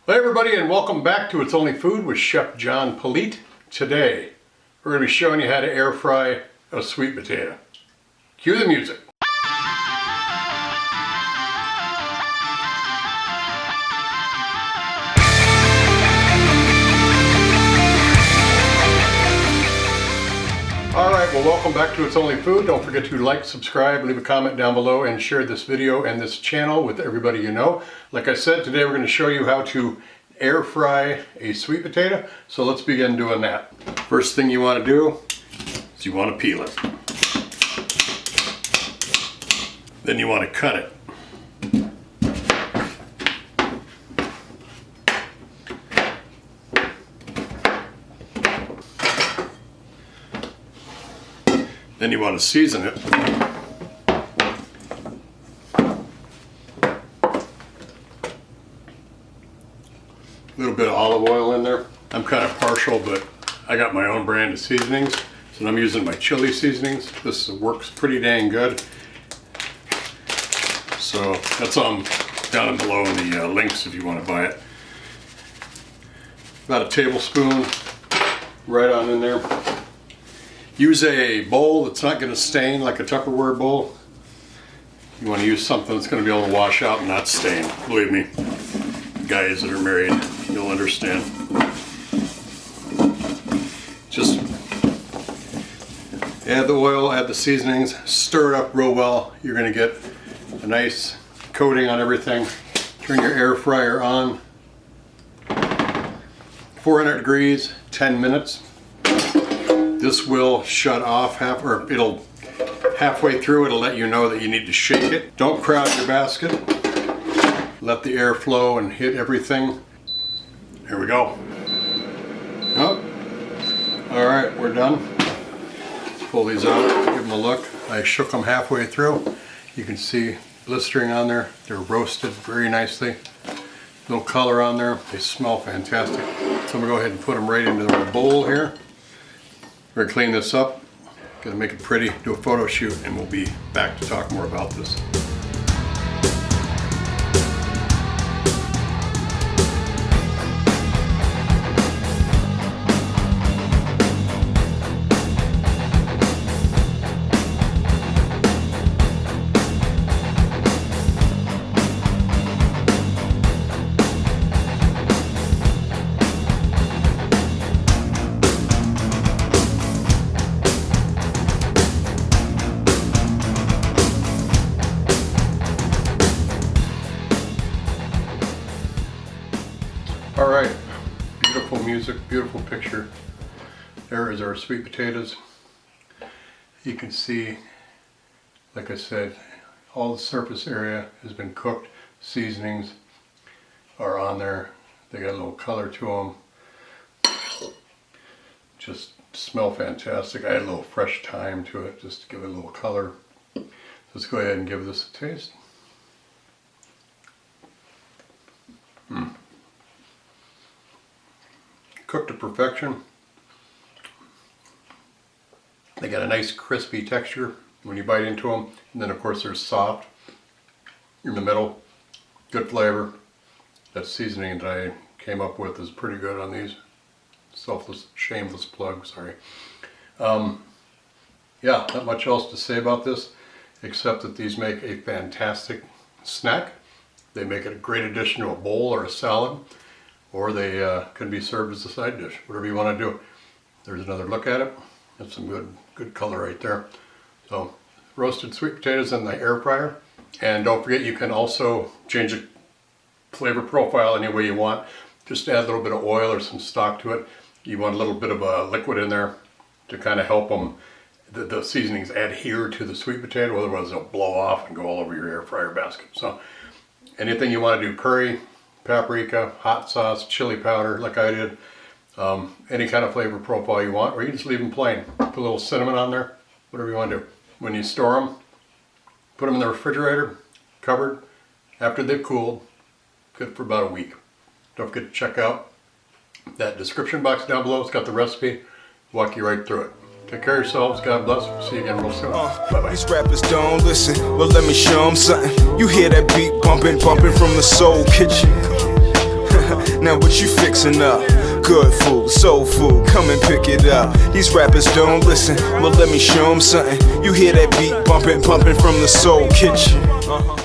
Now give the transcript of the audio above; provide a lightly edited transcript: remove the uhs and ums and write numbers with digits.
Hey everybody, and welcome back to It's Only Food with Chef John Politte. Today, we're going to be showing you how to air fry a sweet potato. Cue the music. Alright, well welcome back to It's Only Food. Don't forget to like, subscribe, leave a comment down below, and share this video and this channel with everybody you know. Like I said, today we're going to show you how to air fry a sweet potato. So let's begin doing that. First thing you want to do is you want to peel it. Then you want to cut it. Then you want to season it. A little bit of olive oil in there. I'm kind of partial, but I got my own brand of seasonings. So I'm using my chili seasonings. This works pretty dang good. So that's down below in the links if you want to buy it. About a tablespoon right on in there. Use a bowl that's not going to stain, like a Tupperware bowl. You want to use something that's going to be able to wash out and not stain. Believe me, guys that are married, you'll understand. Just add the oil, add the seasonings, stir it up real well. You're going to get a nice coating on everything. Turn your air fryer on. 400 degrees, 10 minutes. This will shut off halfway through. It'll let you know that you need to shake it. Don't crowd your basket. Let the air flow and hit everything. Here we go. Oh. All right, we're done. Pull these out, give them a look. I shook them halfway through. You can see blistering on there. They're roasted very nicely. Little color on there. They smell fantastic. So I'm gonna go ahead and put them right into the bowl here. We're going to clean this up, going to make it pretty, do a photo shoot, and we'll be back to talk more about this. All right, beautiful music, beautiful picture. There is our sweet potatoes. You can see, like I said, all the surface area has been cooked. Seasonings are on there. They got a little color to them. Just smell fantastic. I add a little fresh thyme to it just to give it a little color. Let's go ahead and give this a taste. Cooked to perfection. They got a nice crispy texture when you bite into them, and then of course they're soft in the middle. Good flavor. That seasoning that I came up with is pretty good on these. Shameless plug, sorry. Yeah, not much else to say about this except that these make a fantastic snack. They make it a great addition to a bowl or a salad. Or they can be served as a side dish, whatever you want to do. There's another look at it. That's some good color right there. So, roasted sweet potatoes in the air fryer. And don't forget, you can also change the flavor profile any way you want. Just add a little bit of oil or some stock to it. You want a little bit of a liquid in there to kind of help them, the seasonings adhere to the sweet potato, otherwise they'll blow off and go all over your air fryer basket. So, anything you want to do, curry, paprika, hot sauce, chili powder, like I did, any kind of flavor profile you want, or you just leave them plain. Put a little cinnamon on there, whatever you want to do. When you store them, put them in the refrigerator, covered. After they've cooled, good for about a week. Don't forget to check out that description box down below. It's got the recipe. Walk you right through it. Take care of yourselves. God bless. See you again real soon. Bye-bye. These rappers don't listen. Well, let me show them something. You hear that beat bumping from the soul kitchen. Now what you fixin' up? Good food, soul food, come and pick it up. These rappers don't listen, well let me show them something. You hear that beat bumping, pumping from the soul kitchen.